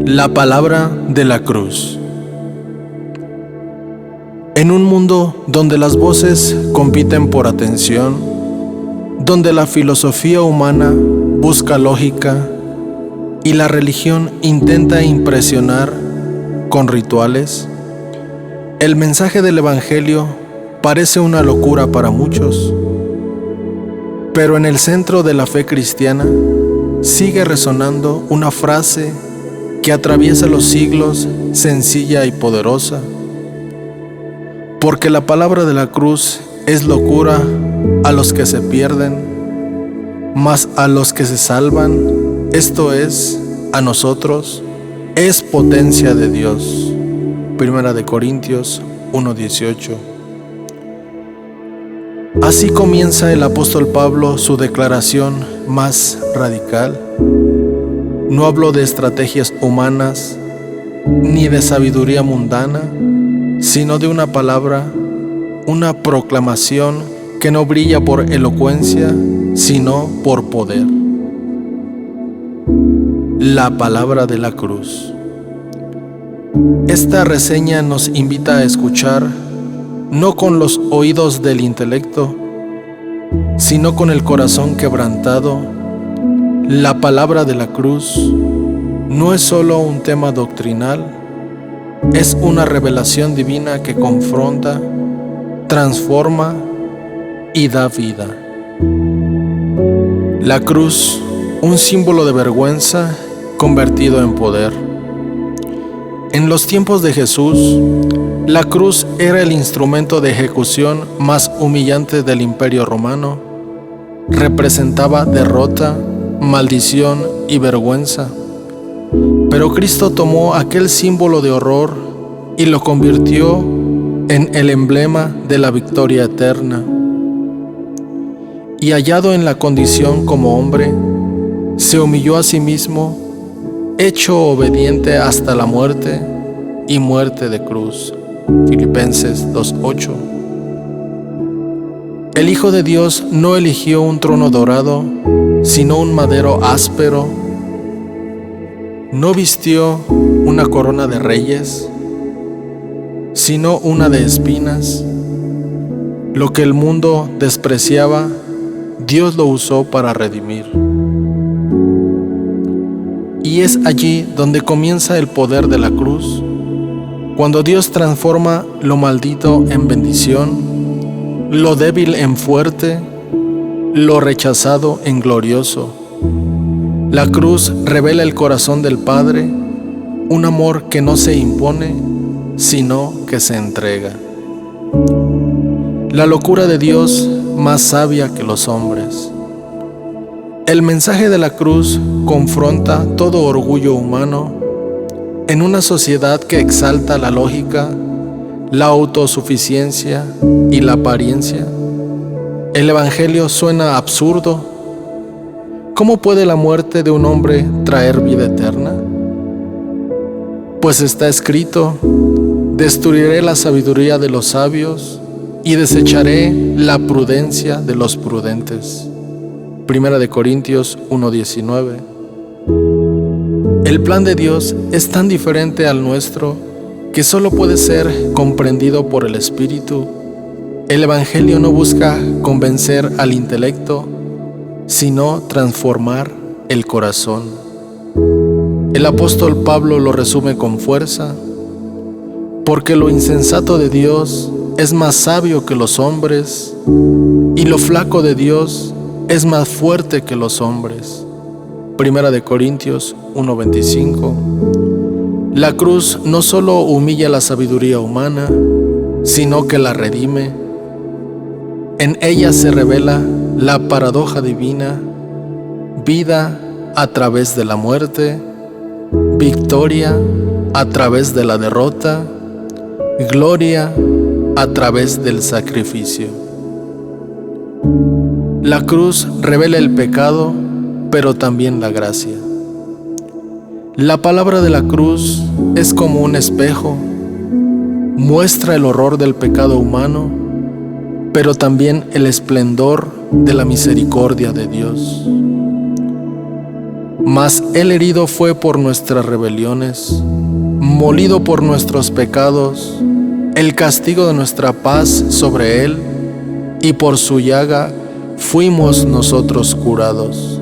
La palabra de la cruz. En un mundo donde las voces compiten por atención, donde la filosofía humana busca lógica y la religión intenta impresionar con rituales, el mensaje del Evangelio parece una locura para muchos. Pero en el centro de la fe cristiana sigue resonando una frase que atraviesa los siglos, sencilla y poderosa. Porque la palabra de la cruz es locura a los que se pierden, mas a los que se salvan, esto es, a nosotros, es potencia de Dios. 1 Corintios 1:18. Así comienza el apóstol Pablo su declaración más radical. No habló de estrategias humanas ni de sabiduría mundana, sino de una palabra, una proclamación que no brilla por elocuencia, sino por poder. La palabra de la cruz. Esta reseña nos invita a escuchar no con los oídos del intelecto, sino con el corazón quebrantado. La palabra de la cruz no es solo un tema doctrinal, es una revelación divina que confronta, transforma y da vida. La cruz, un símbolo de vergüenza convertido en poder. En los tiempos de Jesús, la cruz era el instrumento de ejecución más humillante del Imperio Romano. Representaba derrota, maldición y vergüenza. Pero Cristo tomó aquel símbolo de horror y lo convirtió en el emblema de la victoria eterna. Y hallado en la condición como hombre, se humilló a sí mismo, hecho obediente hasta la muerte y muerte de cruz. Filipenses 2:8. El Hijo de Dios no eligió un trono dorado, sino un madero áspero. No vistió una corona de reyes, sino una de espinas. Lo que el mundo despreciaba, Dios lo usó para redimir. Y es allí donde comienza el poder de la cruz, cuando Dios transforma lo maldito en bendición, lo débil en fuerte, lo rechazado en glorioso. La cruz revela el corazón del Padre, un amor que no se impone, sino que se entrega. La locura de Dios más sabia que los hombres. El mensaje de la cruz confronta todo orgullo humano. En una sociedad que exalta la lógica, la autosuficiencia y la apariencia, el Evangelio suena absurdo. ¿Cómo puede la muerte de un hombre traer vida eterna? Pues está escrito: destruiré la sabiduría de los sabios y desecharé la prudencia de los prudentes. 1 Corintios 1:19. El plan de Dios es tan diferente al nuestro que solo puede ser comprendido por el Espíritu. El Evangelio no busca convencer al intelecto, sino transformar el corazón. El apóstol Pablo lo resume con fuerza: porque lo insensato de Dios es más sabio que los hombres, y lo flaco de Dios es más fuerte que los hombres. 1 Corintios 1:25. La cruz no solo humilla la sabiduría humana, sino que la redime. En ella se revela la paradoja divina: vida a través de la muerte, victoria a través de la derrota, gloria a través del sacrificio. La cruz revela el pecado, pero también la gracia. La palabra de la cruz es como un espejo, muestra el horror del pecado humano, pero también el esplendor de la misericordia de Dios. Mas Él herido fue por nuestras rebeliones, molido por nuestros pecados, el castigo de nuestra paz sobre Él, y por su llaga fuimos nosotros curados.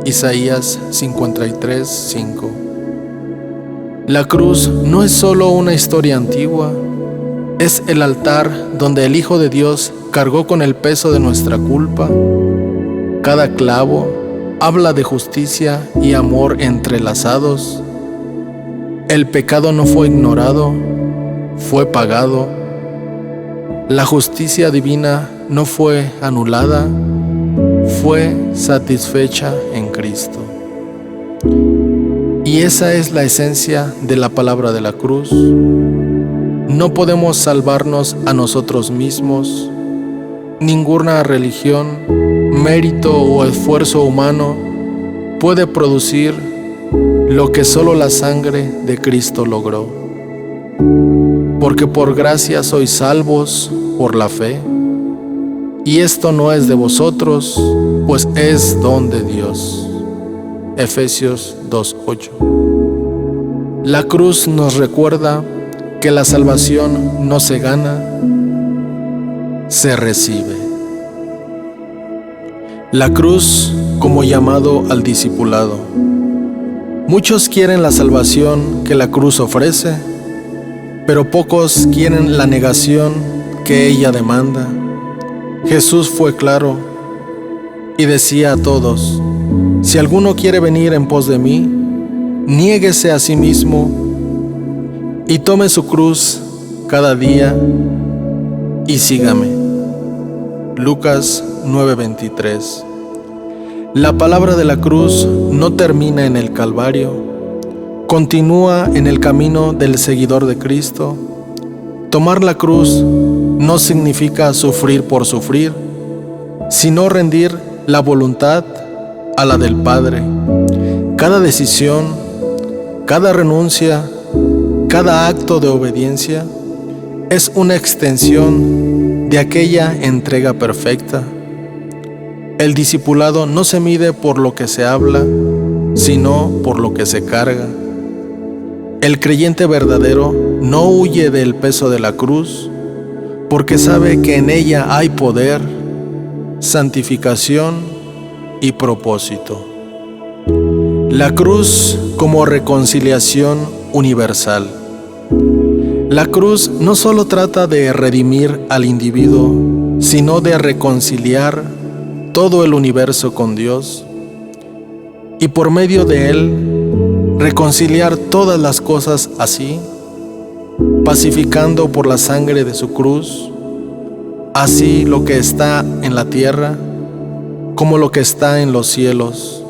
Isaías 53:5. La cruz no es solo una historia antigua, es el altar donde el Hijo de Dios cargó con el peso de nuestra culpa. Cada clavo habla de justicia y amor entrelazados. El pecado no fue ignorado, fue pagado. La justicia divina no fue anulada, fue satisfecha en Cristo. Y esa es la esencia de la palabra de la cruz. No podemos salvarnos a nosotros mismos. Ninguna religión, mérito o esfuerzo humano puede producir lo que solo la sangre de Cristo logró. Porque por gracia sois salvos por la fe. Y esto no es de vosotros, pues es don de Dios. Efesios 2:8. La cruz nos recuerda que la salvación no se gana, se recibe. La cruz como llamado al discipulado. Muchos quieren la salvación que la cruz ofrece, pero pocos quieren la negación que ella demanda. Jesús fue claro y decía a todos: si alguno quiere venir en pos de mí, niéguese a sí mismo y tome su cruz cada día y sígame. Lucas 9:23. La palabra de la cruz no termina en el Calvario, continúa en el camino del seguidor de Cristo. Tomar la cruz no significa sufrir por sufrir, sino rendir la voluntad a la del Padre. Cada decisión, cada renuncia, cada acto de obediencia es una extensión de aquella entrega perfecta. El discipulado no se mide por lo que se habla, sino por lo que se carga. El creyente verdadero no huye del peso de la cruz, porque sabe que en ella hay poder, santificación y propósito. La cruz como reconciliación universal. La cruz no solo trata de redimir al individuo, sino de reconciliar todo el universo con Dios, y por medio de él reconciliar todas las cosas así, pacificando por la sangre de su cruz, así lo que está en la tierra como lo que está en los cielos.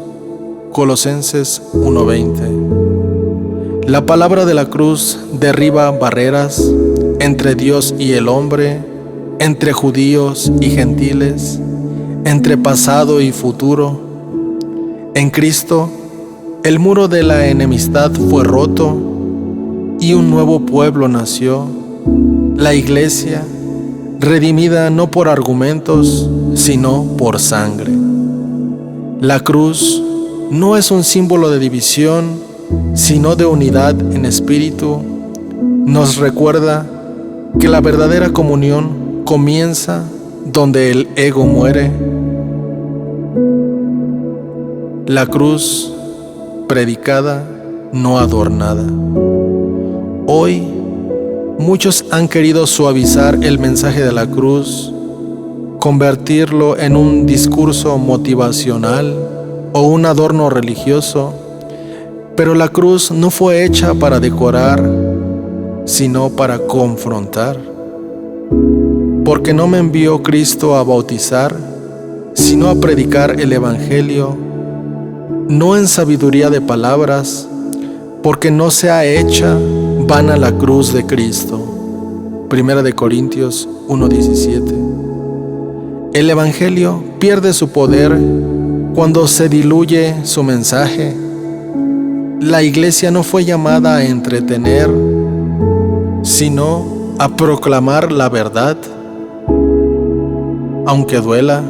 Colosenses 1:20. La palabra de la cruz derriba barreras entre Dios y el hombre, entre judíos y gentiles, entre pasado y futuro. En Cristo, el muro de la enemistad fue roto y un nuevo pueblo nació, la Iglesia, redimida no por argumentos, sino por sangre. La cruz no es un símbolo de división, sino de unidad en espíritu. Nos recuerda que la verdadera comunión comienza donde el ego muere. La cruz predicada, no adornada. Hoy, muchos han querido suavizar el mensaje de la cruz, convertirlo en un discurso motivacional o un adorno religioso, pero la cruz no fue hecha para decorar, sino para confrontar. Porque no me envió Cristo a bautizar, sino a predicar el Evangelio, no en sabiduría de palabras, porque no sea hecha vana la cruz de Cristo. 1 Corintios 1:17. El Evangelio pierde su poder cuando se diluye su mensaje. La Iglesia no fue llamada a entretener, sino a proclamar la verdad, aunque duela.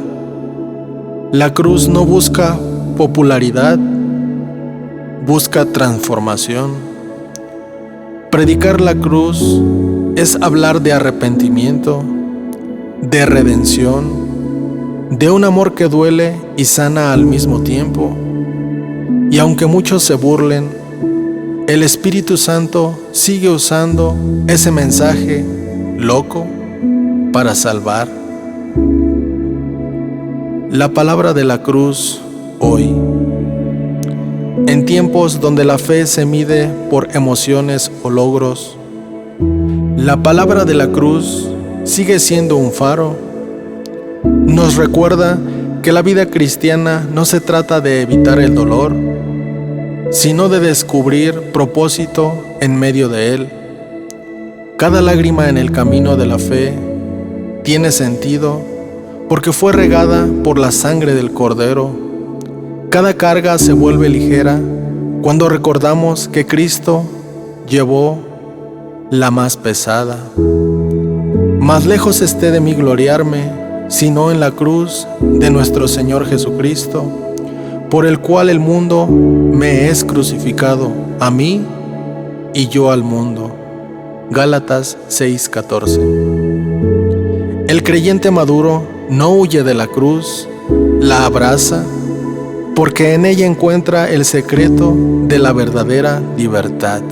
La cruz no busca popularidad, busca transformación. Predicar la cruz es hablar de arrepentimiento, de redención, de un amor que duele y sana al mismo tiempo. Y aunque muchos se burlen, el Espíritu Santo sigue usando ese mensaje loco para salvar. La palabra de la cruz hoy. En tiempos donde la fe se mide por emociones o logros, la palabra de la cruz sigue siendo un faro. Nos recuerda que la vida cristiana no se trata de evitar el dolor, sino de descubrir propósito en medio de él. Cada lágrima en el camino de la fe tiene sentido porque fue regada por la sangre del Cordero. Cada carga se vuelve ligera cuando recordamos que Cristo llevó la más pesada. Más lejos esté de mí gloriarme, sino en la cruz de nuestro Señor Jesucristo, por el cual el mundo me es crucificado, a mí y yo al mundo. Gálatas 6:14. El creyente maduro no huye de la cruz, la abraza, porque en ella encuentra el secreto de la verdadera libertad.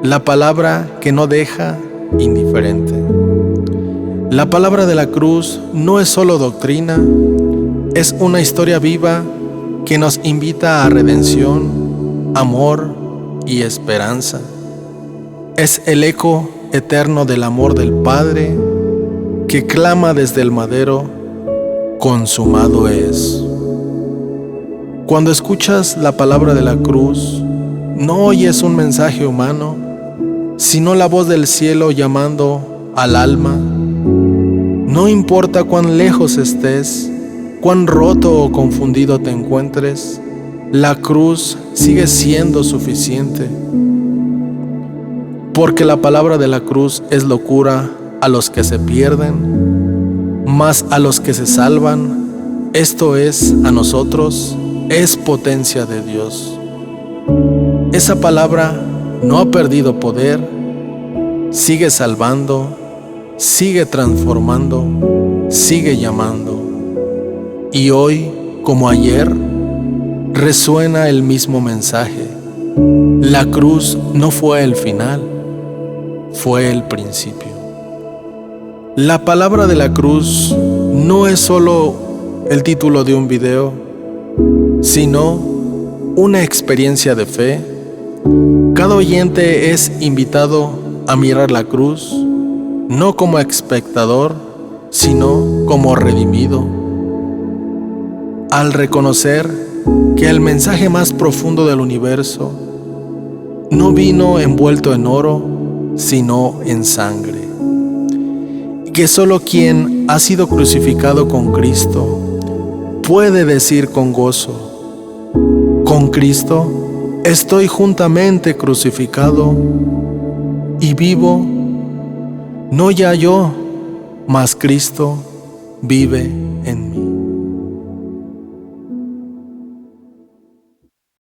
La palabra que no deja indiferente. La palabra de la cruz no es solo doctrina, es una historia viva que nos invita a redención, amor y esperanza. Es el eco eterno del amor del Padre que clama desde el madero: consumado es. Cuando escuchas la palabra de la cruz, no oyes un mensaje humano, sino la voz del cielo llamando al alma. No importa cuán lejos estés, cuán roto o confundido te encuentres, la cruz sigue siendo suficiente. Porque la palabra de la cruz es locura a los que se pierden, mas a los que se salvan, esto es, a nosotros, es potencia de Dios. Esa palabra no ha perdido poder, sigue salvando, sigue transformando, sigue llamando. Y hoy, como ayer, resuena el mismo mensaje. La cruz no fue el final, fue el principio. La palabra de la cruz no es solo el título de un video, sino una experiencia de fe. Cada oyente es invitado a mirar la cruz, no como espectador, sino como redimido. Al reconocer que el mensaje más profundo del universo no vino envuelto en oro, sino en sangre. Y que solo quien ha sido crucificado con Cristo puede decir con gozo: con Cristo estoy juntamente crucificado y vivo, no ya yo, mas Cristo vive